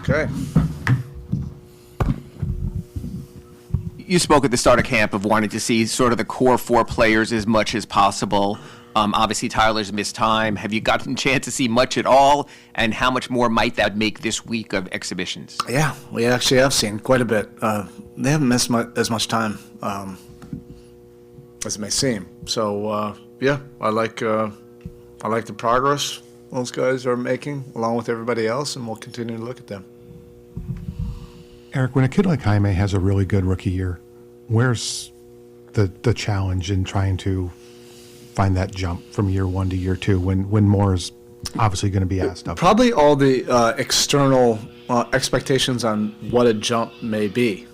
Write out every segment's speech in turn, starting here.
Okay. You spoke at the start of camp of wanting to see sort of the core four players as much as possible. Obviously, Tyler's missed time. Have you gotten a chance to see much at all? And how much more might that make this week of exhibitions? Yeah, we actually have seen quite a bit. They haven't missed as much time as it may seem. So, yeah, I like the progress those guys are making along with everybody else, and we'll continue to look at them. Erik, when a kid like Jaime has a really good rookie year, where's the challenge in trying to find that jump from year one to year two when more is obviously going to be asked of? Probably all the external expectations on what a jump may be.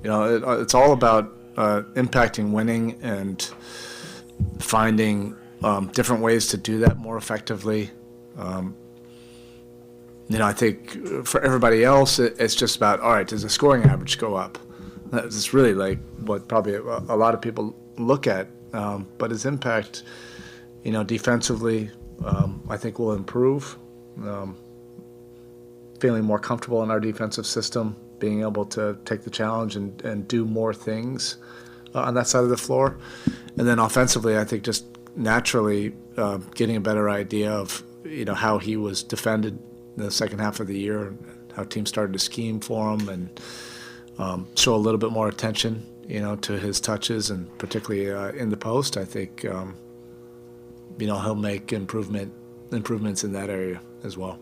You know, it's all about impacting winning and finding different ways to do that more effectively. You know, I think for everybody else, it's just about, all right, does the scoring average go up? That's really like what probably a lot of people look at. But his impact, you know, defensively, I think will improve. Feeling more comfortable in our defensive system, being able to take the challenge and do more things on that side of the floor. And then offensively, I think just naturally getting a better idea of, you know, how he was defended in the second half of the year, and how teams started to scheme for him and show a little bit more attention, you know, to his touches, and particularly in the post. I think, you know, he'll make improvements in that area as well.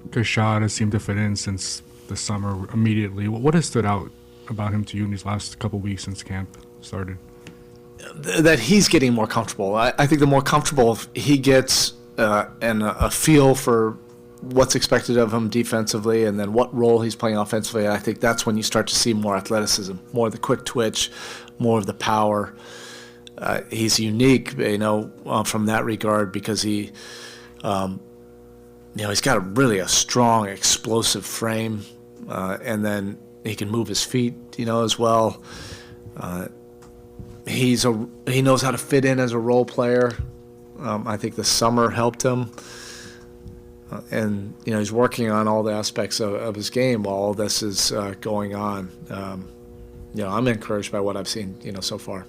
Keshad has seemed to fit in since the summer immediately. What has stood out about him to you in these last couple weeks since camp started? That he's getting more comfortable. I think the more comfortable he gets and a feel for what's expected of him defensively, and then what role he's playing offensively, I think that's when you start to see more athleticism, more of the quick twitch, more of the power. He's unique, you know, from that regard, because he, you know, he's got a strong, explosive frame, and then he can move his feet, you know, as well. He knows how to fit in as a role player. I think the summer helped him. And, you know, he's working on all the aspects of his game while all this is going on. You know, I'm encouraged by what I've seen, you know, so far.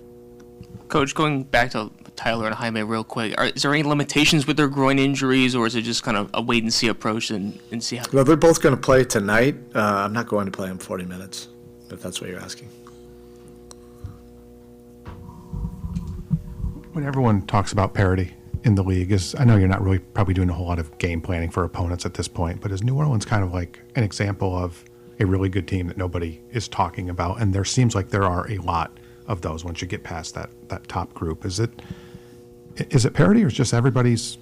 Coach, going back to Tyler and Jaime real quick, is there any limitations with their groin injuries, or is it just kind of a wait-and-see approach and see how? Well, they're both going to play tonight. I'm not going to play them 40 minutes, if that's what you're asking. When everyone talks about parity in the league, I know you're not really probably doing a whole lot of game planning for opponents at this point, but is New Orleans kind of like an example of a really good team that nobody is talking about? And there seems like there are a lot of those once you get past that top group. Is it parity, or is just everybody's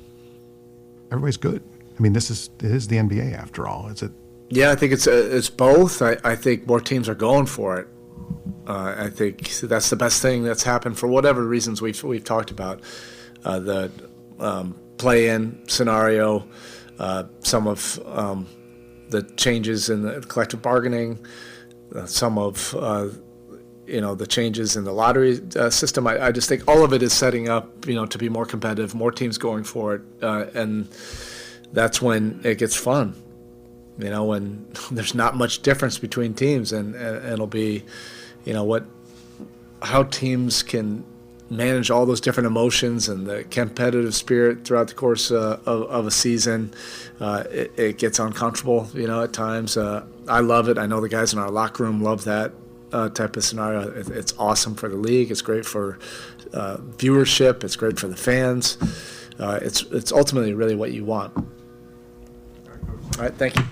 good? I mean, it is the NBA after all. Is it? Yeah, I think it's both. I think more teams are going for it. I think that's the best thing that's happened for whatever reasons we've talked about. The play-in scenario, some of the changes in the collective bargaining, some of you know, the changes in the lottery system. I just think all of it is setting up, you know, to be more competitive, more teams going for it, and that's when it gets fun. You know, when there's not much difference between teams, and it'll be, you know, how teams can manage all those different emotions and the competitive spirit throughout the course of a season. It gets uncomfortable, you know, at times. I love it. I know the guys in our locker room love that type of scenario. It's awesome for the league. It's great for viewership. It's great for the fans. It's ultimately really what you want. All right, thank you.